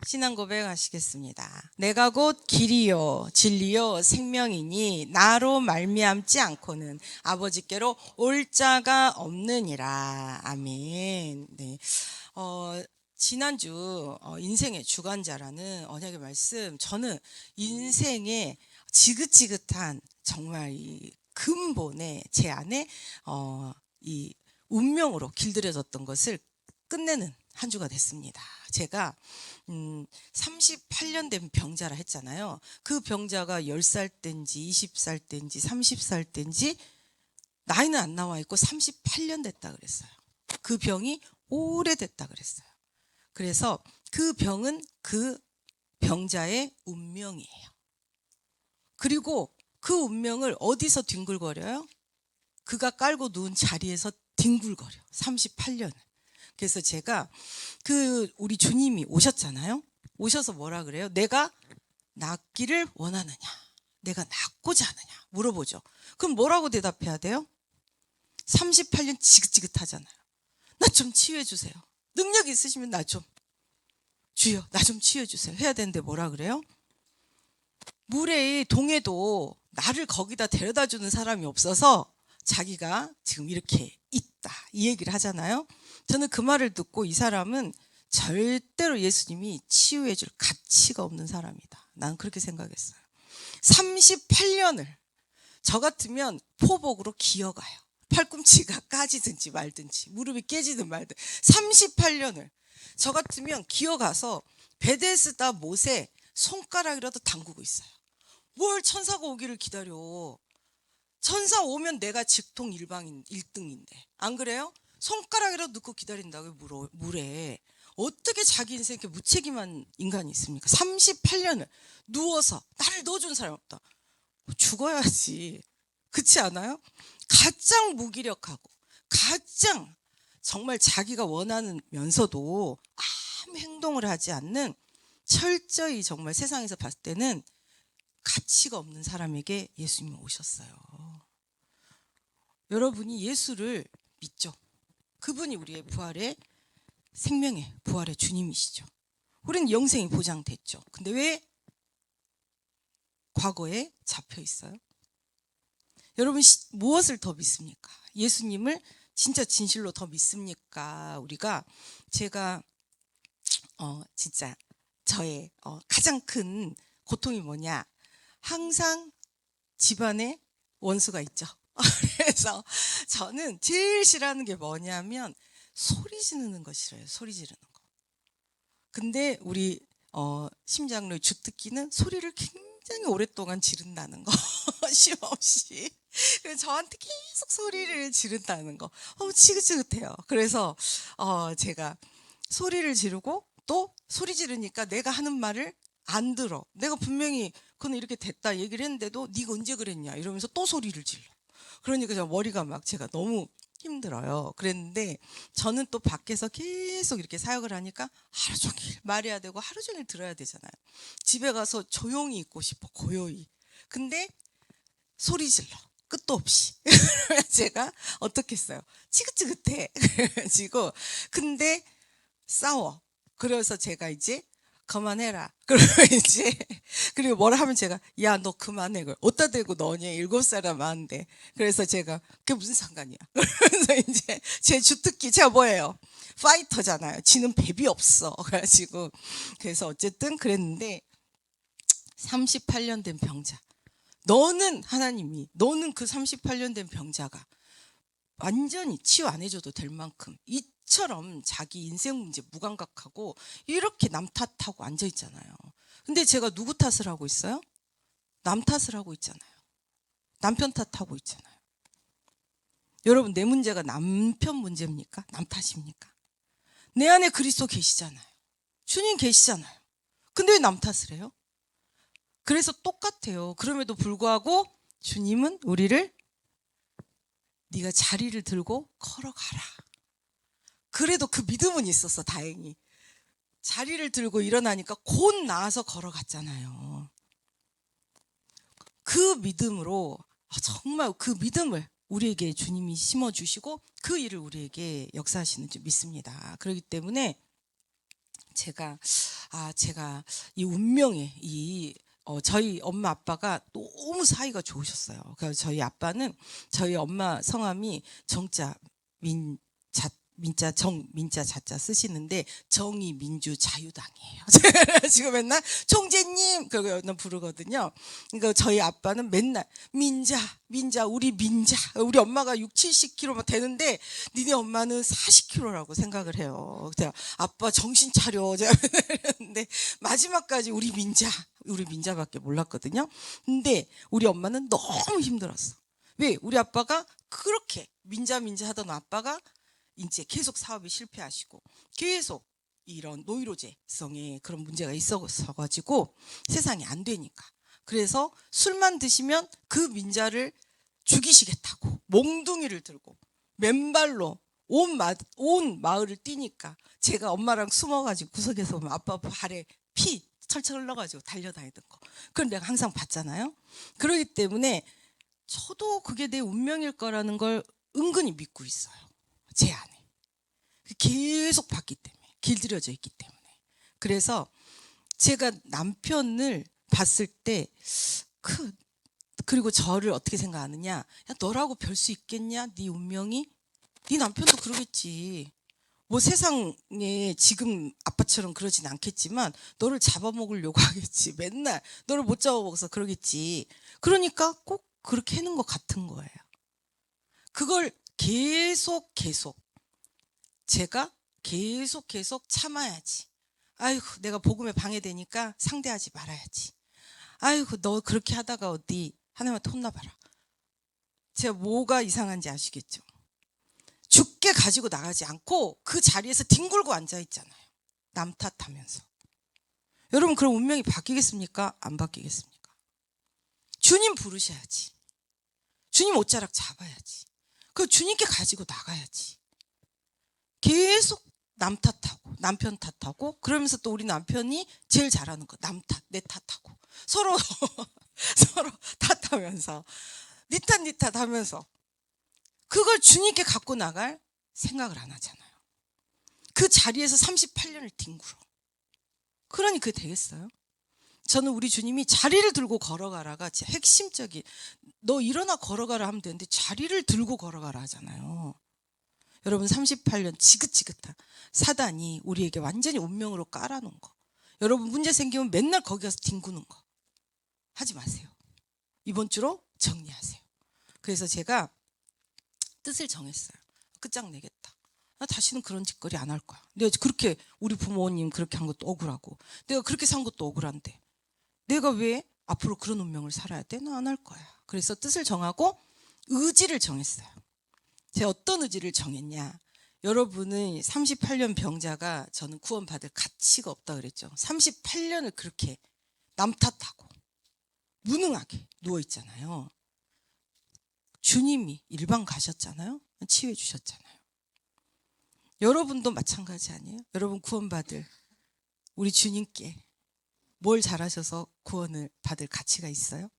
신앙 고백하시겠습니다. 내가 곧 길이요 진리요 생명이니 나로 말미암지 않고는 아버지께로 올 자가 없느니라. 아멘. 네. 지난주 인생의 주관자라는 언약의 말씀, 저는 인생의 지긋지긋한 정말 이 근본에 제 안에 이 운명으로 길들여졌던 것을 끝내는 한 주가 됐습니다. 제가 38년 된 병자라 했잖아요. 그 병자가 10살 땐지 20살 땐지 30살 땐지 나이는 안 나와 있고 38년 됐다 그랬어요. 그 병이 오래됐다 그랬어요. 그래서 그 병은 그 병자의 운명이에요. 그리고 그 운명을 어디서 뒹굴거려요? 그가 깔고 누운 자리에서 뒹굴거려. 38년을. 그래서 제가 우리 주님이 오셨잖아요. 오셔서 뭐라 그래요? 내가 낫기를 원하느냐? 내가 낫고자 하느냐? 물어보죠. 그럼 뭐라고 대답해야 돼요? 38년 지긋지긋하잖아요. 나 좀 치유해 주세요. 능력 있으시면 나 좀 주여, 나 좀 치유해 주세요. 해야 되는데 뭐라 그래요? 물의 동해도 나를 거기다 데려다 주는 사람이 없어서 자기가 지금 이렇게 있다, 이 얘기를 하잖아요. 저는 그 말을 듣고 이 사람은 절대로 예수님이 치유해 줄 가치가 없는 사람이다, 난 그렇게 생각했어요. 38년을 저 같으면 포복으로 기어가요. 팔꿈치가 까지든지 말든지 무릎이 깨지든 말든 38년을 저 같으면 기어가서 베데스다 못에 손가락이라도 담그고 있어요. 뭘 천사가 오기를 기다려. 천사 오면 내가 직통 일방인 1등인데 안 그래요? 손가락이라도 넣고 기다린다고요. 물에. 어떻게 자기 인생에 이렇게 무책임한 인간이 있습니까? 38년을 누워서 나를 넣어준 사람 없다. 죽어야지. 그렇지 않아요? 가장 무기력하고 가장 정말 자기가 원하면서도 아무 행동을 하지 않는, 철저히 정말 세상에서 봤을 때는 가치가 없는 사람에게 예수님이 오셨어요. 여러분이 예수를 믿죠? 그분이 우리의 부활의, 생명의 부활의 주님이시죠. 우리는 영생이 보장됐죠. 근데 왜 과거에 잡혀 있어요? 여러분, 무엇을 더 믿습니까? 예수님을 진짜 진실로 더 믿습니까? 제가 진짜 저의 가장 큰 고통이 뭐냐? 항상 집안에 원수가 있죠. 그래서 저는 제일 싫어하는 게 뭐냐면 소리 지르는 거 싫어요. 소리 지르는 거. 근데 우리 심장로의 주특기는 소리를 굉장히 오랫동안 지른다는 거. 쉼없이. 그래서 저한테 계속 소리를 지른다는 거. 지긋지긋해요. 그래서 제가 소리를 지르고 또 소리 지르니까 내가 하는 말을 안 들어. 내가 분명히 그건 이렇게 됐다 얘기를 했는데도 네가 언제 그랬냐 이러면서 또 소리를 질러. 그러니까 저 머리가 막 제가 너무 힘들어요. 그랬는데 저는 또 밖에서 계속 이렇게 사역을 하니까 하루 종일 말해야 되고 하루 종일 들어야 되잖아요. 집에 가서 조용히 있고 싶어, 고요히. 근데 소리 질러, 끝도 없이. 제가 어떻게 했어요? 지긋지긋해. 그래가지고 근데 싸워. 그래서 제가 이제 그만해라. 그리고 뭐라 하면 제가 야, 너 그만해. 어디다 대고 너냐? 7살이나 많은데. 그래서 제가 그게 무슨 상관이야. 그래서 이제 제 주특기 제가 뭐예요? 파이터잖아요. 지는 배 없어. 그래서 어쨌든 그랬는데 38년 된 병자. 너는 그 38년 된 병자가 완전히 치유 안 해줘도 될 만큼 이처럼 자기 인생 문제 무감각하고 이렇게 남 탓하고 앉아 있잖아요. 근데 제가 누구 탓을 하고 있어요? 남 탓을 하고 있잖아요. 남편 탓하고 있잖아요. 여러분, 내 문제가 남편 문제입니까? 남 탓입니까? 내 안에 그리스도 계시잖아요. 주님 계시잖아요. 근데 왜 남 탓을 해요? 그래서 똑같아요. 그럼에도 불구하고 주님은 우리를 네가 자리를 들고 걸어가라. 그래도 그 믿음은 있었어, 다행히. 자리를 들고 일어나니까 곧 나와서 걸어갔잖아요. 그 믿음으로, 정말 그 믿음을 우리에게 주님이 심어주시고 그 일을 우리에게 역사하시는 줄 믿습니다. 그렇기 때문에 제가 제가 이 운명의 저희 엄마 아빠가 너무 사이가 좋으셨어요. 그래서 저희 아빠는 저희 엄마 성함이 정자 민자 정민자 자자 쓰시는데 정의 민주 자유당이에요. 지금 맨날 총재님 그러고 부르거든요. 그러니까 저희 아빠는 맨날 민자 우리 민자 우리 엄마가 6, 70kg만 되는데 니네 엄마는 40kg라고 생각을 해요. 제가 아빠 정신 차려 제가 이랬는데 마지막까지 우리 민자밖에 몰랐거든요. 근데 우리 엄마는 너무 힘들었어. 왜? 우리 아빠가 그렇게 민자 하던 아빠가 이제 계속 사업이 실패하시고 계속 이런 노이로제성에 그런 문제가 있어서 가지고 세상이 안 되니까 그래서 술만 드시면 그 민자를 죽이시겠다고 몽둥이를 들고 맨발로 온 마을을 뛰니까 제가 엄마랑 숨어가지고 구석에서 보면 아빠 발에 피 철철 흘러가지고 달려다니던 거 그걸 내가 항상 봤잖아요. 그렇기 때문에 저도 그게 내 운명일 거라는 걸 은근히 믿고 있어요. 제 안에 계속 봤기 때문에 길들여져 있기 때문에 그래서 제가 남편을 봤을 때 그리고 저를 어떻게 생각하느냐 야, 너라고 별 수 있겠냐 네 운명이 네 남편도 그러겠지 뭐 세상에 지금 아빠처럼 그러진 않겠지만 너를 잡아먹으려고 하겠지 맨날 너를 못 잡아먹어서 그러겠지 그러니까 꼭 그렇게 하는 것 같은 거예요. 그걸 계속 제가 계속 참아야지. 아이고 내가 복음에 방해되니까 상대하지 말아야지. 아이고 너 그렇게 하다가 어디 하나님한테 혼나봐라. 제가 뭐가 이상한지 아시겠죠? 죽게 가지고 나가지 않고 그 자리에서 뒹굴고 앉아있잖아요. 남 탓하면서. 여러분 그럼 운명이 바뀌겠습니까? 안 바뀌겠습니까? 주님 부르셔야지. 주님 옷자락 잡아야지. 그 주님께 가지고 나가야지. 계속 남 탓하고 남편 탓하고 그러면서 또 우리 남편이 제일 잘하는 거 남 탓, 내 탓하고 서로 탓하면서 니 탓 하면서 그걸 주님께 갖고 나갈 생각을 안 하잖아요. 그 자리에서 38년을 뒹굴어. 그러니 그게 되겠어요? 저는 우리 주님이 자리를 들고 걸어가라가 진짜 핵심적인 너 일어나 걸어가라 하면 되는데 자리를 들고 걸어가라 하잖아요. 여러분 38년 지긋지긋한 사단이 우리에게 완전히 운명으로 깔아놓은 거 여러분 문제 생기면 맨날 거기 가서 뒹구는 거 하지 마세요. 이번 주로 정리하세요. 그래서 제가 뜻을 정했어요. 끝장내겠다. 나 다시는 그런 짓거리 안 할 거야. 내가 그렇게 우리 부모님 그렇게 한 것도 억울하고 내가 그렇게 산 것도 억울한데 내가 왜 앞으로 그런 운명을 살아야 돼? 나 안 할 거야. 그래서 뜻을 정하고 의지를 정했어요. 제가 어떤 의지를 정했냐. 여러분은 38년 병자가 저는 구원받을 가치가 없다 그랬죠. 38년을 그렇게 남 탓하고 무능하게 누워있잖아요. 주님이 일방 가셨잖아요. 치유해 주셨잖아요. 여러분도 마찬가지 아니에요? 여러분 구원받을 우리 주님께 뭘 잘하셔서 구원을 받을 가치가 있어요?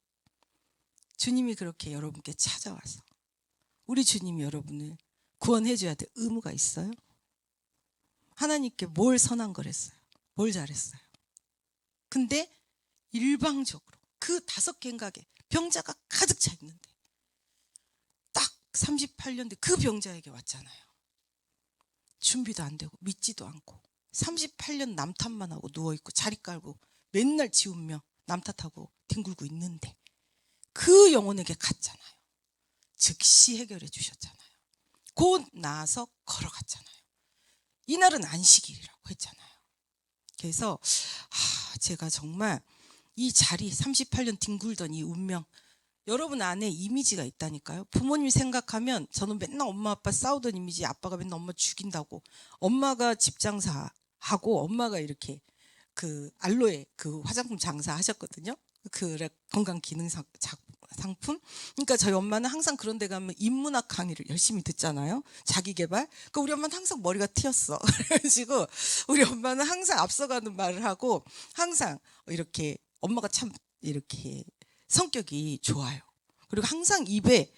주님이 그렇게 여러분께 찾아와서 우리 주님이 여러분을 구원해 줘야 될 의무가 있어요? 하나님께 뭘 선한 걸 했어요? 뭘 잘했어요? 근데 일방적으로 그 5개 가게 병자가 가득 차 있는데 딱 38년 대 그 병자에게 왔잖아요. 준비도 안 되고 믿지도 않고 38년 남 탓만 하고 누워있고 자리 깔고 맨날 지우며 남 탓하고 뒹굴고 있는데 그 영혼에게 갔잖아요. 즉시 해결해 주셨잖아요. 곧 나아서 걸어갔잖아요. 이날은 안식일이라고 했잖아요. 그래서 제가 정말 이 자리 38년 뒹굴던 이 운명 여러분 안에 이미지가 있다니까요. 부모님 생각하면 저는 맨날 엄마 아빠 싸우던 이미지 아빠가 맨날 엄마 죽인다고 엄마가 집 장사하고 엄마가 이렇게 그 알로에 그 화장품 장사 하셨거든요. 그 건강 기능 상품. 그러니까 저희 엄마는 항상 그런 데 가면 인문학 강의를 열심히 듣잖아요. 자기 개발. 그러니까 우리 엄마는 항상 머리가 튀었어. 그래가지고 우리 엄마는 항상 앞서가는 말을 하고 항상 이렇게 엄마가 참 이렇게 성격이 좋아요. 그리고 항상 입에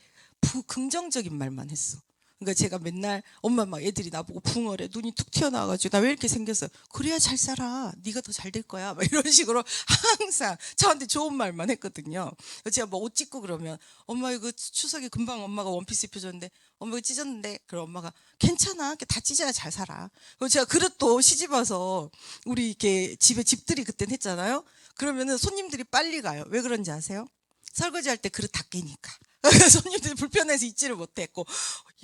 긍정적인 말만 했어. 그러니까 제가 맨날 엄마 막 애들이 나보고 붕어래 눈이 툭 튀어나와가지고 나 왜 이렇게 생겼어? 그래야 잘 살아. 네가 더 잘 될 거야. 막 이런 식으로 항상 저한테 좋은 말만 했거든요. 제가 뭐 옷 찢고 그러면 엄마 이거 추석에 금방 엄마가 원피스 입혀줬는데 엄마 이거 찢었는데 그럼 엄마가 괜찮아. 다 찢어야 잘 살아. 그리고 제가 그릇도 시집 와서 우리 이렇게 집에 집들이 그땐 했잖아요. 그러면은 손님들이 빨리 가요. 왜 그런지 아세요? 설거지할 때 그릇 다 깨니까. 손님들이 불편해서 잊지를 못했고,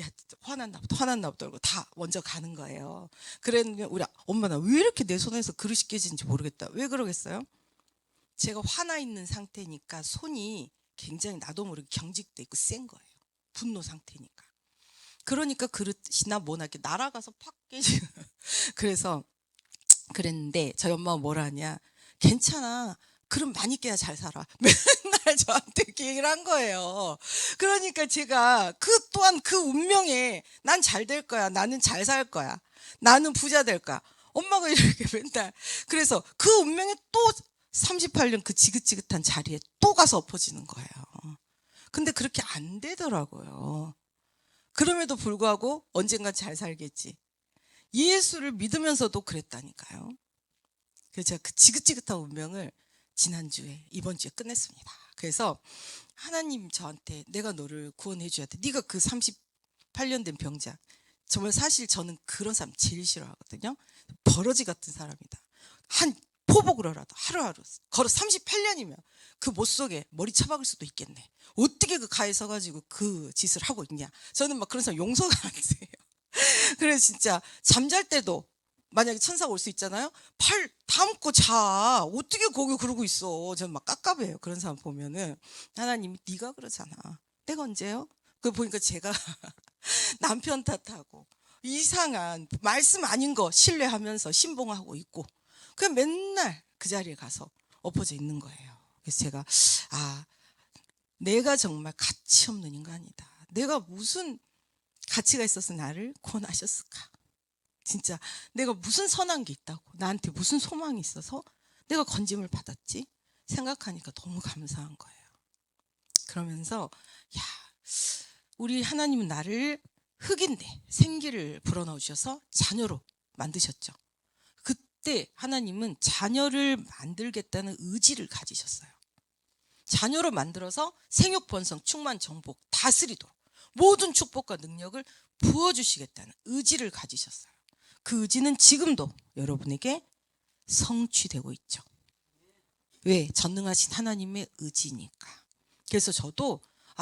야, 화났나 보다. 그러고 다 먼저 가는 거예요. 그랬는데, 우리 엄마 나 왜 이렇게 내 손에서 그릇이 깨지는지 모르겠다. 왜 그러겠어요? 제가 화나 있는 상태니까 손이 굉장히 나도 모르게 경직돼 있고 센 거예요. 분노 상태니까. 그러니까 그릇이나 뭐나 이렇게 날아가서 팍 깨지는. 그래서 그랬는데, 저희 엄마가 뭐라 하냐. 괜찮아. 그럼 많이 깨야 잘 살아. 맨날 저한테 이렇게 얘기를 한 거예요. 그러니까 제가 또한 그 운명에 난 잘 될 거야. 나는 잘 살 거야. 나는 부자 될 거야. 엄마가 이렇게 맨날. 그래서 그 운명에 또 38년 그 지긋지긋한 자리에 또 가서 엎어지는 거예요. 근데 그렇게 안 되더라고요. 그럼에도 불구하고 언젠간 잘 살겠지. 예수를 믿으면서도 그랬다니까요. 그래서 제가 그 지긋지긋한 운명을 지난주에 이번 주에 끝냈습니다. 그래서 하나님 저한테 내가 너를 구원해 줘야 돼. 네가 그 38년 된 병자. 정말 사실 저는 그런 사람 제일 싫어하거든요. 버러지 같은 사람이다. 한 포복으로라도 하루하루 걸어 38년이면 그 못 속에 머리 쳐박을 수도 있겠네. 어떻게 그 가에 서가지고 그 짓을 하고 있냐. 저는 막 그런 사람 용서가 안 돼요. 그래서 진짜 잠잘 때도 만약에 천사가 올 수 있잖아요. 팔 담고 자. 어떻게 거기 그러고 있어. 저는 막 깝깝해요. 그런 사람 보면은. 하나님이 네가 그러잖아. 내가 언제요? 그 보니까 제가 남편 탓하고 이상한 말씀 아닌 거 신뢰하면서 신봉하고 있고 그냥 맨날 그 자리에 가서 엎어져 있는 거예요. 그래서 제가 내가 정말 가치 없는 인간이다. 내가 무슨 가치가 있어서 나를 구원하셨을까? 진짜 내가 무슨 선한 게 있다고 나한테 무슨 소망이 있어서 내가 건짐을 받았지 생각하니까 너무 감사한 거예요. 그러면서 야 우리 하나님은 나를 흙인데 생기를 불어넣어 주셔서 자녀로 만드셨죠. 그때 하나님은 자녀를 만들겠다는 의지를 가지셨어요. 자녀로 만들어서 생육 번성 충만 정복 다스리도록 모든 축복과 능력을 부어주시겠다는 의지를 가지셨어요. 그 의지는 지금도 여러분에게 성취되고 있죠. 왜? 전능하신 하나님의 의지니까. 그래서 저도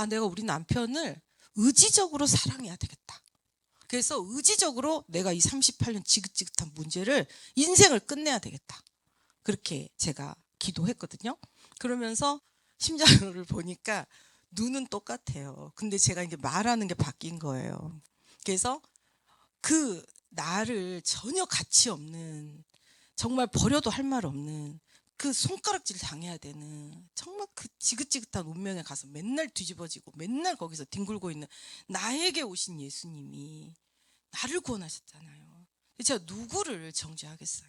내가 우리 남편을 의지적으로 사랑해야 되겠다. 그래서 의지적으로 내가 이 38년 지긋지긋한 문제를 인생을 끝내야 되겠다. 그렇게 제가 기도했거든요. 그러면서 심장을 보니까 눈은 똑같아요. 근데 제가 이게 말하는 게 바뀐 거예요. 그래서 그 나를 전혀 가치 없는 정말 버려도 할 말 없는 그 손가락질 당해야 되는 정말 그 지긋지긋한 운명에 가서 맨날 뒤집어지고 맨날 거기서 뒹굴고 있는 나에게 오신 예수님이 나를 구원하셨잖아요. 제가 누구를 정죄하겠어요.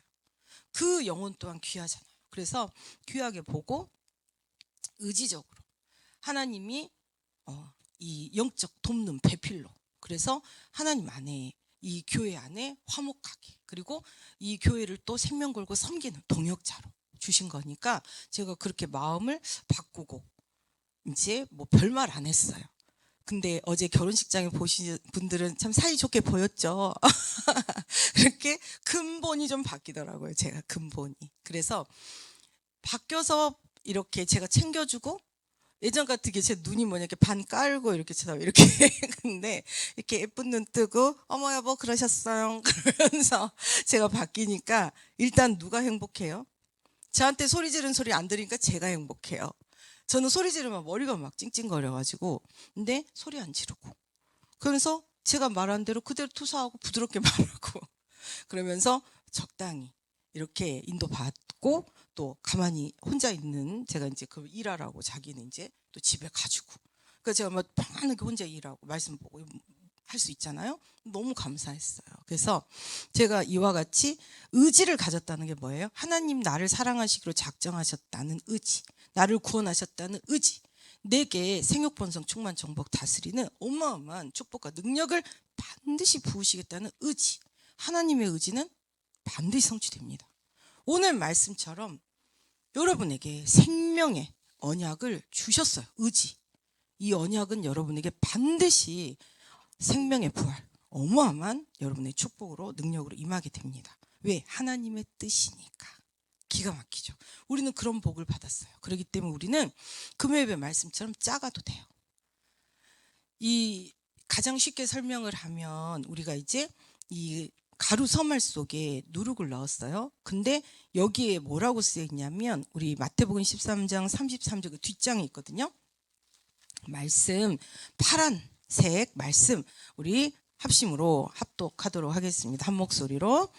그 영혼 또한 귀하잖아요. 그래서 귀하게 보고 의지적으로 하나님이 이 영적 돕는 배필로 그래서 하나님 안에 이 교회 안에 화목하게 그리고 이 교회를 또 생명 걸고 섬기는 동역자로 주신 거니까 제가 그렇게 마음을 바꾸고 이제 뭐 별말 안 했어요. 근데 어제 결혼식장에 보신 분들은 참 사이좋게 보였죠. 그렇게 근본이 좀 바뀌더라고요. 제가 근본이. 그래서 바뀌어서 이렇게 제가 챙겨주고 예전 같은 제 눈이 뭐냐 이렇게 반 깔고 이렇게 쳐다봐 이렇게 근데 이렇게 예쁜 눈 뜨고 어머 여보 그러셨어요 그러면서 제가 바뀌니까 일단 누가 행복해요? 저한테 소리 지르는 소리 안 들으니까 제가 행복해요. 저는 소리 지르면 머리가 막 찡찡거려가지고 근데 소리 안 지르고 그래서 제가 말한 대로 그대로 투사하고 부드럽게 말하고 그러면서 적당히 이렇게 인도받고 또 가만히 혼자 있는 제가 이제 그 일하라고 자기는 이제 또 집에 가지고 그러니까 제가 막 편안하게 혼자 일하고 말씀 보고 할 수 있잖아요. 너무 감사했어요. 그래서 제가 이와 같이 의지를 가졌다는 게 뭐예요? 하나님 나를 사랑하시기로 작정하셨다는 의지, 나를 구원하셨다는 의지, 내게 생육번성 충만 정복 다스리는 어마어마한 축복과 능력을 반드시 부으시겠다는 의지, 하나님의 의지는 반드시 성취됩니다. 오늘 말씀처럼 여러분에게 생명의 언약을 주셨어요. 의지. 이 언약은 여러분에게 반드시 생명의 부활, 어마어마한 여러분의 축복으로 능력으로 임하게 됩니다. 왜? 하나님의 뜻이니까. 기가 막히죠. 우리는 그런 복을 받았어요. 그렇기 때문에 우리는 금요일의 말씀처럼 작아도 돼요. 이 가장 쉽게 설명을 하면 우리가 이제 이 가루 서말 속에 누룩을 넣었어요. 근데 여기에 뭐라고 쓰여 있냐면 우리 마태복음 13장 33절 그 뒷장에 있거든요. 말씀 파란색 말씀 우리 합심으로 합독하도록 하겠습니다. 한 목소리로.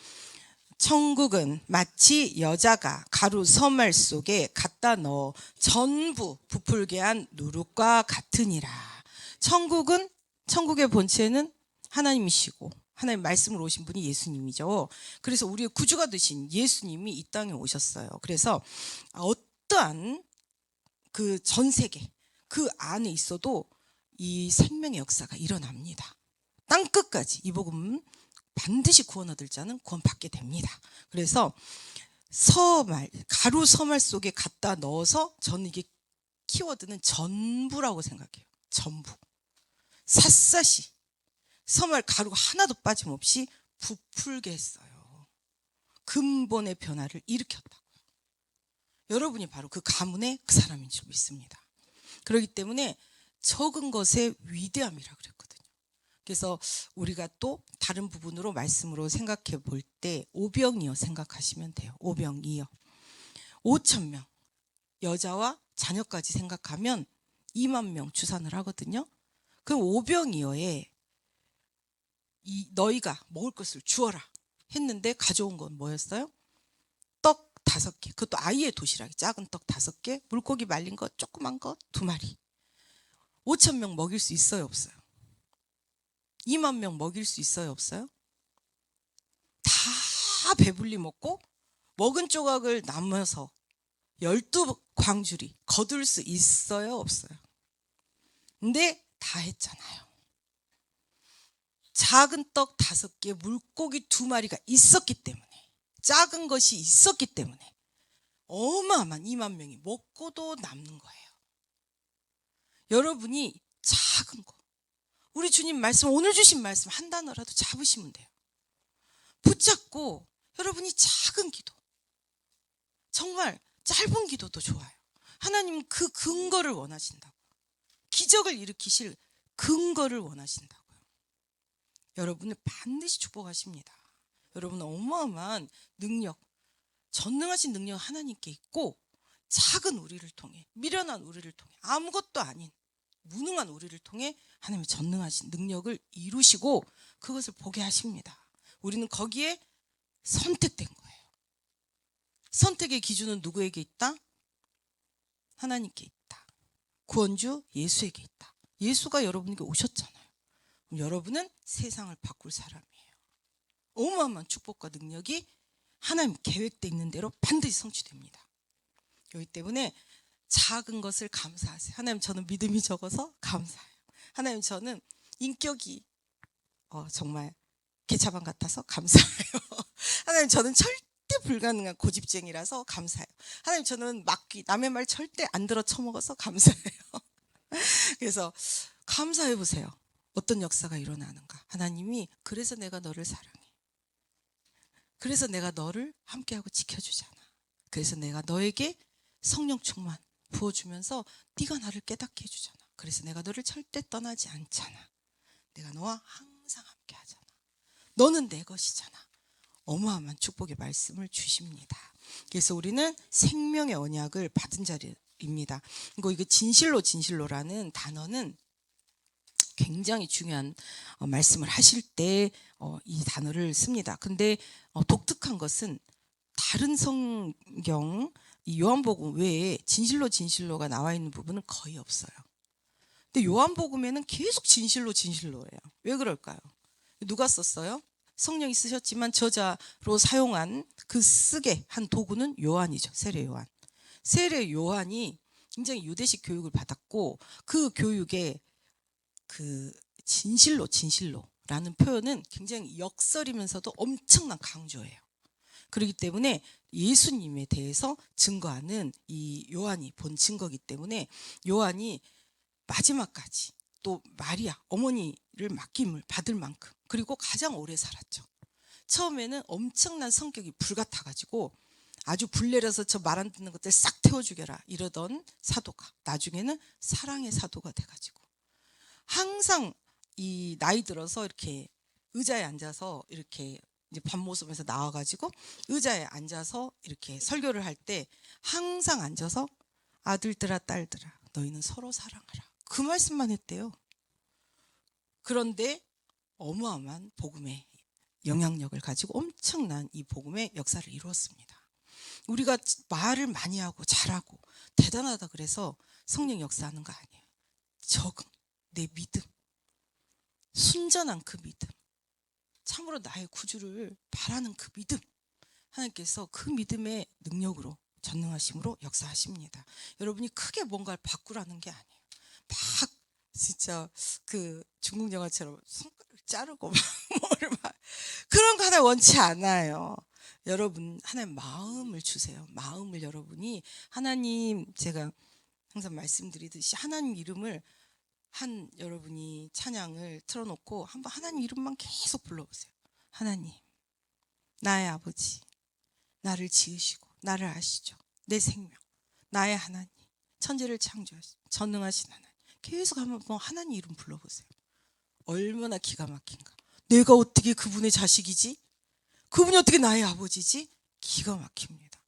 천국은 마치 여자가 가루 서말 속에 갖다 넣어 전부 부풀게 한 누룩과 같으니라. 천국의 본체는 하나님이시고 하나님 말씀으로 오신 분이 예수님이죠. 그래서 우리의 구주가 되신 예수님이 이 땅에 오셨어요. 그래서 어떠한 그 전 세계 그 안에 있어도 이 생명의 역사가 일어납니다. 땅 끝까지 이 복음 반드시 구원 얻을 자는 구원 받게 됩니다. 그래서 가루 서말 속에 갖다 넣어서 저는 이게 키워드는 전부라고 생각해요. 전부. 샅샅이 서말 가루가 하나도 빠짐없이 부풀게 했어요. 근본의 변화를 일으켰다고요. 여러분이 바로 그 가문의 그 사람인 줄 믿습니다. 그렇기 때문에 적은 것의 위대함이라 그랬거든요. 그래서 우리가 또 다른 부분으로 말씀으로 생각해 볼 때 오병이어 생각하시면 돼요. 오병이어. 5,000명 여자와 자녀까지 생각하면 2만 명 추산을 하거든요. 그럼 오병이어에 너희가 먹을 것을 주어라 했는데 가져온 건 뭐였어요? 떡 5개. 그것도 아이의 도시락이 작은 떡 5개, 물고기 말린 거 조그만 거 2마리. 5,000명 먹일 수 있어요, 없어요? 2만 명 먹일 수 있어요, 없어요? 다 배불리 먹고 먹은 조각을 남아서 12광주리 거둘 수 있어요, 없어요? 근데 다 했잖아요. 작은 떡 5개, 물고기 2마리가 있었기 때문에, 작은 것이 있었기 때문에 어마어마한 2만 명이 먹고도 남는 거예요. 여러분이 작은 거, 우리 주님 말씀, 오늘 주신 말씀 한 단어라도 잡으시면 돼요. 붙잡고 여러분이 작은 기도, 정말 짧은 기도도 좋아요. 하나님은 그 근거를 원하신다고. 기적을 일으키실 근거를 원하신다고요. 여러분을 반드시 축복하십니다. 여러분은 어마어마한 능력, 전능하신 능력 하나님께 있고, 작은 우리를 통해, 미련한 우리를 통해, 아무것도 아닌 무능한 우리를 통해 하나님의 전능하신 능력을 이루시고 그것을 보게 하십니다. 우리는 거기에 선택된 거예요. 선택의 기준은 누구에게 있다? 하나님께 있다. 구원주 예수에게 있다. 예수가 여러분에게 오셨잖아요. 그럼 여러분은 세상을 바꿀 사람이에요. 어마어마한 축복과 능력이 하나님 계획되어 있는 대로 반드시 성취됩니다. 그렇기 때문에 작은 것을 감사하세요. 하나님, 저는 믿음이 적어서 감사해요. 하나님, 저는 인격이 정말 개차반 같아서 감사해요. 하나님, 저는 절대 불가능한 고집쟁이라서 감사해요. 하나님, 저는 남의 말 절대 안 들어 처먹어서 감사해요. 그래서 감사해 보세요. 어떤 역사가 일어나는가. 하나님이 그래서 내가 너를 사랑해. 그래서 내가 너를 함께하고 지켜주잖아. 그래서 내가 너에게 성령 충만 부어주면서 네가 나를 깨닫게 해주잖아. 그래서 내가 너를 절대 떠나지 않잖아. 내가 너와 항상 함께 하잖아. 너는 내 것이잖아. 어마어마한 축복의 말씀을 주십니다. 그래서 우리는 생명의 언약을 받은 자리입니다. 그리고 이거 진실로라는 단어는 굉장히 중요한 말씀을 하실 때 이 단어를 씁니다. 근데 독특한 것은 다른 성경 이 요한복음 외에 진실로가 나와 있는 부분은 거의 없어요. 근데 요한복음에는 계속 진실로예요. 왜 그럴까요? 누가 썼어요? 성령이 쓰셨지만 저자로 사용한 그 쓰게 한 도구는 요한이죠. 세례 요한이 굉장히 유대식 교육을 받았고 그 교육에 그 진실로라는 표현은 굉장히 역설이면서도 엄청난 강조예요. 그렇기 때문에 예수님에 대해서 증거하는 이 요한이 본 증거이기 때문에 요한이 마지막까지 또 마리아 어머니를 맡김을 받을 만큼 그리고 가장 오래 살았죠. 처음에는 엄청난 성격이 불같아가지고 아주 불내려서 저 말 안 듣는 것들 싹 태워 죽여라 이러던 사도가 나중에는 사랑의 사도가 돼가지고 항상 이 나이 들어서 이렇게 의자에 앉아서 이렇게 이제 밥 먹으면서 나와가지고 의자에 앉아서 이렇게 설교를 할 때 항상 앉아서 아들들아 딸들아 너희는 서로 사랑하라 그 말씀만 했대요. 그런데 어마어마한 복음의 영향력을 가지고 엄청난 이 복음의 역사를 이루었습니다. 우리가 말을 많이 하고 잘하고 대단하다 그래서 성령 역사하는 거 아니에요. 적응, 내 믿음, 순전한 그 믿음, 참으로 나의 구주를 바라는 그 믿음, 하나님께서 그 믿음의 능력으로 전능하심으로 역사하십니다. 여러분이 크게 뭔가를 바꾸라는 게 아니에요. 막 진짜 그 중국 영화처럼 손가락 자르고 뭐를 막 그런 거 하나 원치 않아요. 여러분 하나님 마음을 주세요. 마음을 여러분이 하나님 제가 항상 말씀드리듯이 하나님 이름을 한 여러분이 찬양을 틀어놓고 한번 하나님 이름만 계속 불러보세요. 하나님 나의 아버지 나를 지으시고 나를 아시죠. 내 생명 나의 하나님 천지를 창조하신 전능하신 하나님 계속 한번 하나님 이름 불러보세요. 얼마나 기가 막힌가. 내가 어떻게 그분의 자식이지? 그분이 어떻게 나의 아버지지? 기가 막힙니다.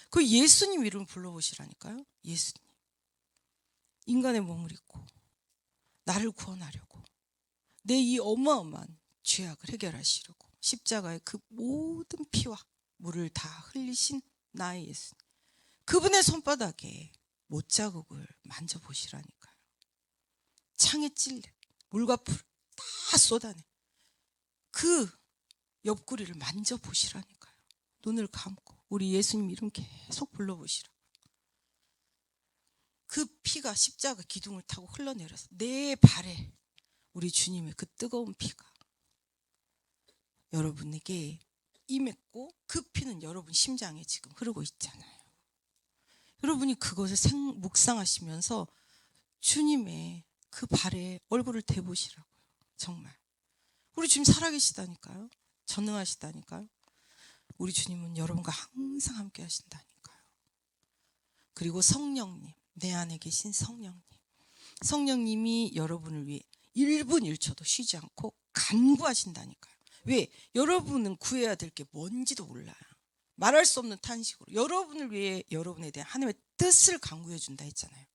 그 예수님 이름 불러보시라니까요. 예수님 인간의 몸을 입고 나를 구원하려고 내 이 어마어마한 죄악을 해결하시려고 십자가의 그 모든 피와 물을 다 흘리신 나의 예수님 그분의 손바닥에 못자국을 만져보시라니까요. 창에 찔려 물과 불을 다 쏟아내 그 옆구리를 만져보시라니까요. 눈을 감고 우리 예수님 이름 계속 불러보시라. 그 피가 십자가 기둥을 타고 흘러내려서 내 발에 우리 주님의 그 뜨거운 피가 여러분에게 임했고 그 피는 여러분 심장에 지금 흐르고 있잖아요. 여러분이 그것을 묵상하시면서 주님의 그 발에 얼굴을 대보시라고요. 정말 우리 주님 살아계시다니까요. 전능하시다니까요. 우리 주님은 여러분과 항상 함께 하신다니까요. 그리고 성령님 내 안에 계신 성령님이 여러분을 위해 1분 1초도 쉬지 않고 간구하신다니까요. 왜? 여러분은 구해야 될 게 뭔지도 몰라요. 말할 수 없는 탄식으로 여러분을 위해 여러분에 대한 하나님의 뜻을 간구해 준다 했잖아요.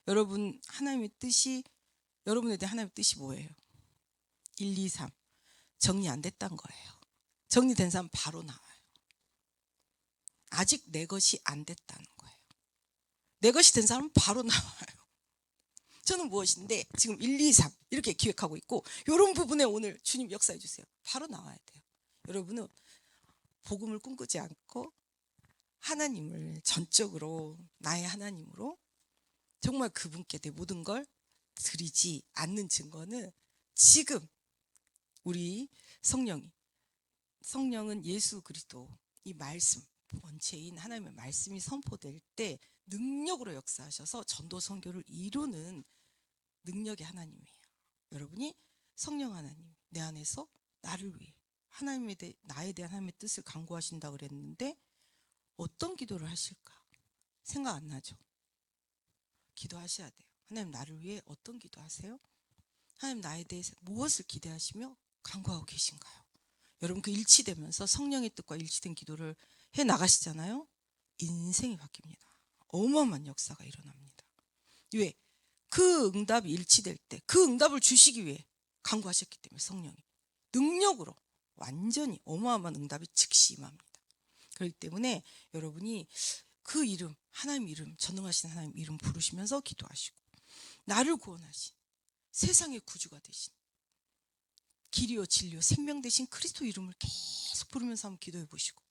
여러분 하나님의 뜻이 여러분에 대한 하나님의 뜻이 뭐예요? 1, 2, 3 정리 안 됐다는 거예요. 정리된 사람 바로 나와요. 아직 내 것이 안 됐다는 거예요. 내 것이 된 사람은 바로 나와요. 저는 무엇인데 지금 1, 2, 3 이렇게 기획하고 있고 이런 부분에 오늘 주님 역사해 주세요. 바로 나와야 돼요. 여러분은 복음을 꿈꾸지 않고 하나님을 전적으로 나의 하나님으로 정말 그분께 내 모든 걸 드리지 않는 증거는 지금 우리 성령은 예수 그리스도 이 말씀 본체인 하나님의 말씀이 선포될 때 능력으로 역사하셔서 전도 선교를 이루는 능력의 하나님이에요. 여러분이 성령 하나님 내 안에서 나를 위해 나에 대한 하나님의 뜻을 간구하신다 그랬는데 어떤 기도를 하실까? 생각 안 나죠? 기도하셔야 돼요. 하나님 나를 위해 어떤 기도하세요? 하나님 나에 대해서 무엇을 기대하시며 간구하고 계신가요? 여러분 그 일치되면서 성령의 뜻과 일치된 기도를 해 나가시잖아요. 인생이 바뀝니다. 어마어마한 역사가 일어납니다. 왜? 그 응답이 일치될 때 그 응답을 주시기 위해 간구하셨기 때문에 성령이 능력으로 완전히 어마어마한 응답이 즉시 임합니다. 그렇기 때문에 여러분이 그 이름 하나님 이름 전능하신 하나님 이름 부르시면서 기도하시고 나를 구원하신 세상의 구주가 되신 길이요 진리요 생명 되신 그리스도 이름을 계속 부르면서 한번 기도해 보시고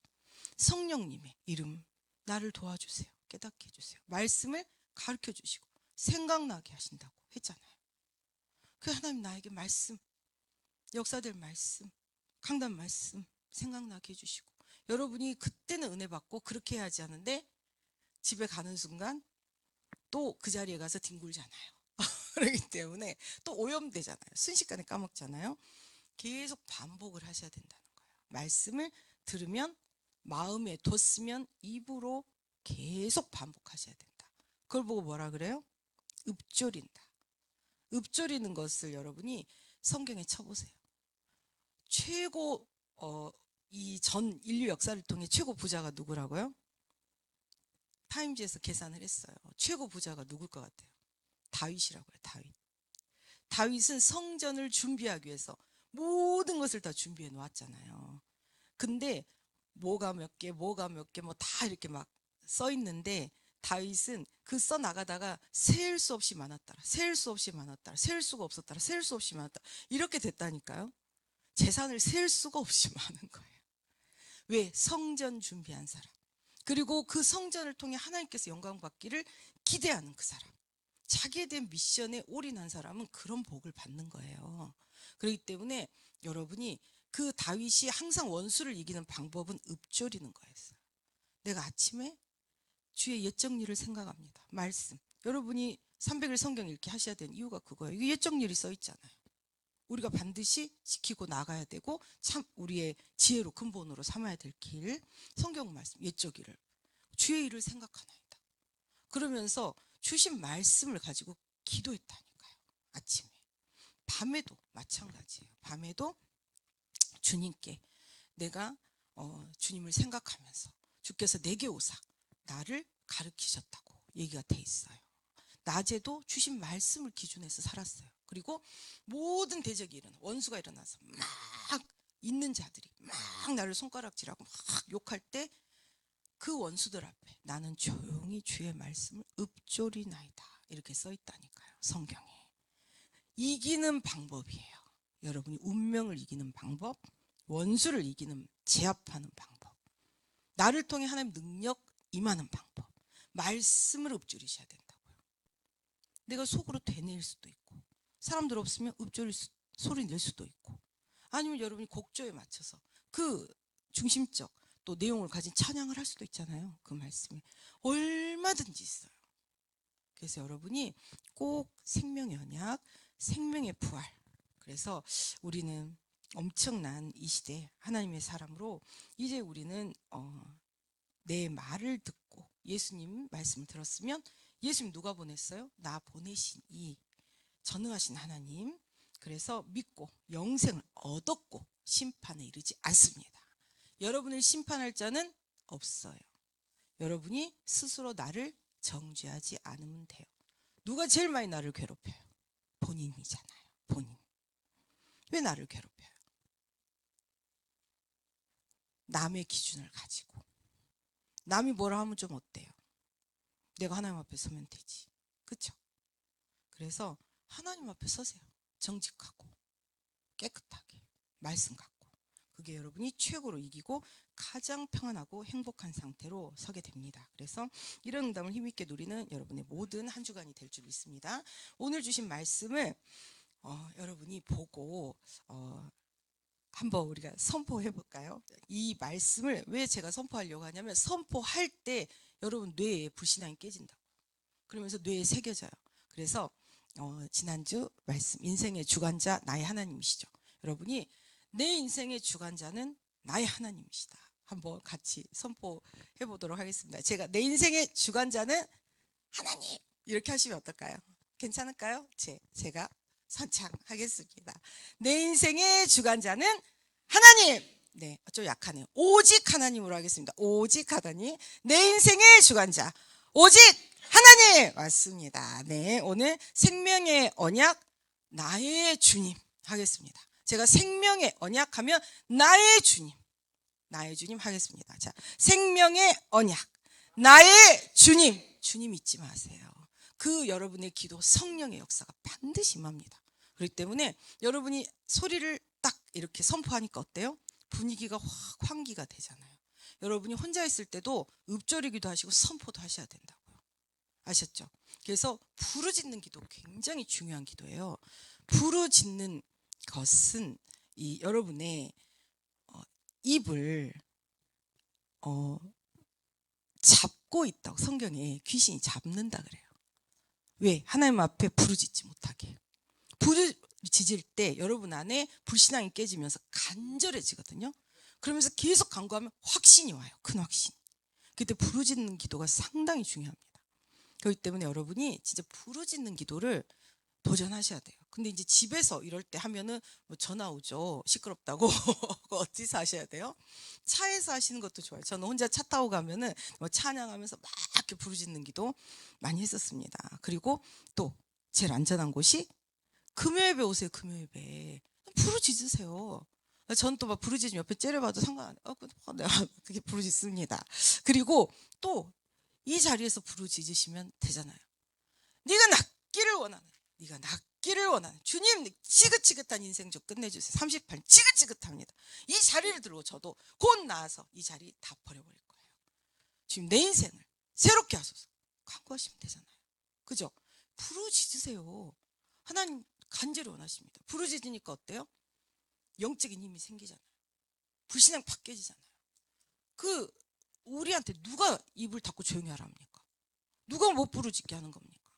성령님의 이름 나를 도와주세요. 깨닫게 해주세요. 말씀을 가르쳐 주시고 생각나게 하신다고 했잖아요. 그 하나님 나에게 말씀, 역사될 말씀, 강단 말씀 생각나게 해주시고, 여러분이 그때는 은혜 받고 그렇게 해야지 하는데 집에 가는 순간 또 그 자리에 가서 뒹굴잖아요. 그렇기 때문에 또 오염되잖아요. 순식간에 까먹잖아요. 계속 반복을 하셔야 된다는 거예요. 말씀을 들으면, 마음에 뒀으면 입으로 계속 반복하셔야 된다. 그걸 보고 뭐라 그래요? 읊조린다. 읊조리는 것을 여러분이 성경에 쳐보세요. 최고 이 전 인류 역사를 통해 최고 부자가 누구라고요? 타임즈에서 계산을 했어요. 최고 부자가 누굴 것 같아요? 다윗이라고요. 다윗. 다윗은 성전을 준비하기 위해서 모든 것을 다 준비해 놓았잖아요. 근데 뭐가 몇 개, 뭐가 몇 개, 뭐 다 이렇게 막 써 있는데, 다윗은 그 써 나가다가 셀 수 없이 많았더라, 셀 수 없이 많았더라, 셀 수가 없었더라, 셀 수 없이 많았더라, 이렇게 됐다니까요. 재산을 셀 수가 없이 많은 거예요. 왜? 성전 준비한 사람, 그리고 그 성전을 통해 하나님께서 영광 받기를 기대하는 그 사람, 자기에 대한 미션에 올인한 사람은 그런 복을 받는 거예요. 그렇기 때문에 여러분이, 그 다윗이 항상 원수를 이기는 방법은 읊조리는 거였어요. 내가 아침에 주의 옛 정리를 생각합니다. 말씀. 여러분이 300일 성경 읽기 하셔야 되는 이유가 그거예요. 이게 옛 정리를 써 있잖아요. 우리가 반드시 지키고 나가야 되고, 참 우리의 지혜로 근본으로 삼아야 될 길, 성경 말씀, 옛적 일을, 주의 일을 생각하나이다. 그러면서 주신 말씀을 가지고 기도했다니까요. 아침에. 밤에도 마찬가지예요. 밤에도 주님께 내가 주님을 생각하면서, 주께서 내게 오사 나를 가르치셨다고 얘기가 돼 있어요. 낮에도 주신 말씀을 기준해서 살았어요. 그리고 모든 대적이 일어나, 원수가 일어나서 막 있는 자들이 막 나를 손가락질하고 막 욕할 때, 그 원수들 앞에 나는 조용히 주의 말씀을 읊조리나이다, 이렇게 써 있다니까요. 성경에. 이기는 방법이에요. 여러분이 운명을 이기는 방법, 원수를 이기는, 제압하는 방법, 나를 통해 하나님 능력 임하는 방법, 말씀을 읊조리셔야 된다고요. 내가 속으로 되낼 수도 있고, 사람들 없으면 읊조릴 소리 낼 수도 있고, 아니면 여러분이 곡조에 맞춰서 그 중심적 또 내용을 가진 찬양을 할 수도 있잖아요. 그 말씀에 얼마든지 있어요. 그래서 여러분이 꼭 생명의 언약, 생명의 부활, 그래서 우리는 엄청난 이 시대 하나님의 사람으로, 이제 우리는 내 말을 듣고 예수님 말씀을 들었으면, 예수님 누가 보냈어요? 나 보내신 이 전능하신 하나님. 그래서 믿고 영생을 얻었고 심판에 이르지 않습니다. 여러분을 심판할 자는 없어요. 여러분이 스스로 나를 정죄하지 않으면 돼요. 누가 제일 많이 나를 괴롭혀요? 본인이잖아요. 본인. 왜 나를 괴롭혀요? 남의 기준을 가지고. 남이 뭐라 하면 좀 어때요? 내가 하나님 앞에 서면 되지. 그렇죠? 그래서 하나님 앞에 서세요. 정직하고 깨끗하게 말씀 갖고. 그게 여러분이 최고로 이기고 가장 평안하고 행복한 상태로 서게 됩니다. 그래서 이런 응답을 힘있게 누리는 여러분의 모든 한 주간이 될 줄 믿습니다. 오늘 주신 말씀을 여러분이 보고 한번 우리가 선포해 볼까요? 이 말씀을 왜 제가 선포하려고 하냐면, 선포할 때 여러분 뇌에 불신앙이 깨진다고. 그러면서 뇌에 새겨져요. 그래서 지난주 말씀, 인생의 주관자 나의 하나님이시죠. 여러분이 내 인생의 주관자는 나의 하나님이시다. 한번 같이 선포해 보도록 하겠습니다. 제가 내 인생의 주관자는 하나님, 이렇게 하시면 어떨까요? 괜찮을까요? 제가 선창하겠습니다. 내 인생의 주관자는 하나님. 네, 좀 약하네요. 오직 하나님으로 하겠습니다. 오직 하나님. 내 인생의 주관자 오직 하나님. 맞습니다. 네, 오늘 생명의 언약 나의 주님 하겠습니다. 제가 생명의 언약 하면 나의 주님, 나의 주님 하겠습니다. 자, 생명의 언약 나의 주님. 주님 잊지 마세요. 그 여러분의 기도, 성령의 역사가 반드시 임합니다. 그렇기 때문에 여러분이 소리를 딱 이렇게 선포하니까 어때요? 분위기가 확 환기가 되잖아요. 여러분이 혼자 있을 때도 읊조리기도 하시고 선포도 하셔야 된다고요. 아셨죠? 그래서 부르짖는 기도 굉장히 중요한 기도예요. 부르짖는 것은 이 여러분의 입을 잡고 있다고, 성경에 귀신이 잡는다 그래요. 왜? 하나님 앞에 부르짖지 못하게. 부르짖을 때 여러분 안에 불신앙이 깨지면서 간절해지거든요. 그러면서 계속 간구하면 확신이 와요. 큰 확신. 그때 부르짖는 기도가 상당히 중요합니다. 그렇기 때문에 여러분이 진짜 부르짖는 기도를 도전하셔야 돼요. 근데 이제 집에서 이럴 때 하면은 뭐 전화 오죠. 시끄럽다고. 어디서 하셔야 돼요? 차에서 하시는 것도 좋아요. 저는 혼자 차 타고 가면은 뭐 찬양하면서 막 이렇게 부르짖는 기도 많이 했었습니다. 그리고 또 제일 안전한 곳이 금요예배 오세요. 금요예배 부르짖으세요. 전 또 막 부르짖으면 옆에 째려봐도 상관 안 해요. 내가 그게 부르짖습니다. 그리고 또 이 자리에서 부르짖으시면 되잖아요. 네가 낫기를 원하는, 네가 낫기를 원하는 주님, 지긋지긋한 인생 좀 끝내주세요. 38 지긋지긋합니다. 이 자리를 들고 저도 곧 나와서 이 자리 다 버려버릴 거예요. 지금 내 인생을 새롭게 하소서. 간구하시면 되잖아요. 그죠? 부르짖으세요. 하나님 간절히 원하십니다. 부르짖으니까 어때요? 영적인 힘이 생기잖아요. 불신앙 팍 깨지잖아요. 우리한테 누가 입을 닫고 조용히 하라 합니까? 누가 못 부르짖게 하는 겁니까?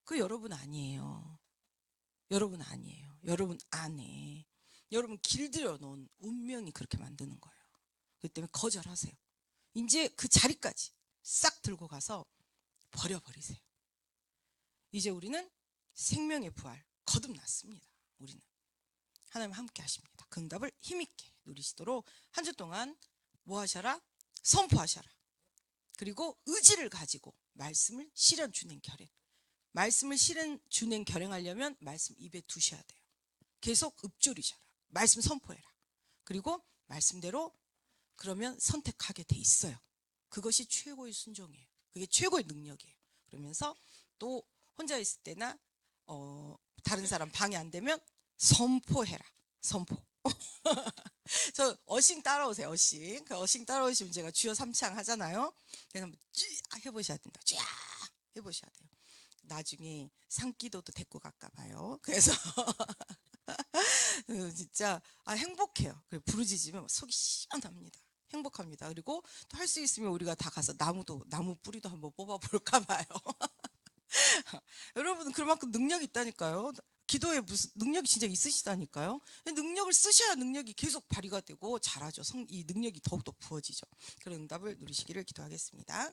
그 여러분 아니에요. 여러분 아니에요. 여러분 안에 여러분 길들여 놓은 운명이 그렇게 만드는 거예요. 그렇기 때문에 거절하세요. 이제 그 자리까지 싹 들고 가서 버려버리세요. 이제 우리는 생명의 부활 거듭났습니다. 우리는 하나님 함께 하십니다. 그 응답을 힘있게 누리시도록 한 주 동안 뭐 하셔라? 선포하셔라. 그리고 의지를 가지고 말씀을 실현 준행 결행. 말씀을 실현 준행 결행하려면 말씀 입에 두셔야 돼요. 계속 읊조리셔라. 말씀 선포해라. 그리고 말씀대로 그러면 선택하게 돼 있어요. 그것이 최고의 순종이에요. 그게 최고의 능력이에요. 그러면서 또 혼자 있을 때나 다른 사람 방해 안 되면 선포해라. 선포. 저 어싱 따라오세요. 어싱. 그 어싱 따라오시면 제가 주여 삼창 하잖아요. 그래서 한번 쫙 해보셔야 된다. 쫙 해보셔야 돼요. 나중에 산기도도 데리고 갈까 봐요. 그래서 진짜 행복해요. 부르짖으면 속이 시원합니다. 행복합니다. 그리고 또 할 수 있으면 우리가 다 가서 나무 뿌리도 한번 뽑아볼까 봐요. 여러분 그만큼 능력이 있다니까요. 기도에 무슨 능력이 진짜 있으시다니까요. 능력을 쓰셔야 능력이 계속 발휘가 되고 잘하죠. 이 능력이 더욱더 부어지죠. 그런 응답을 누리시기를 기도하겠습니다.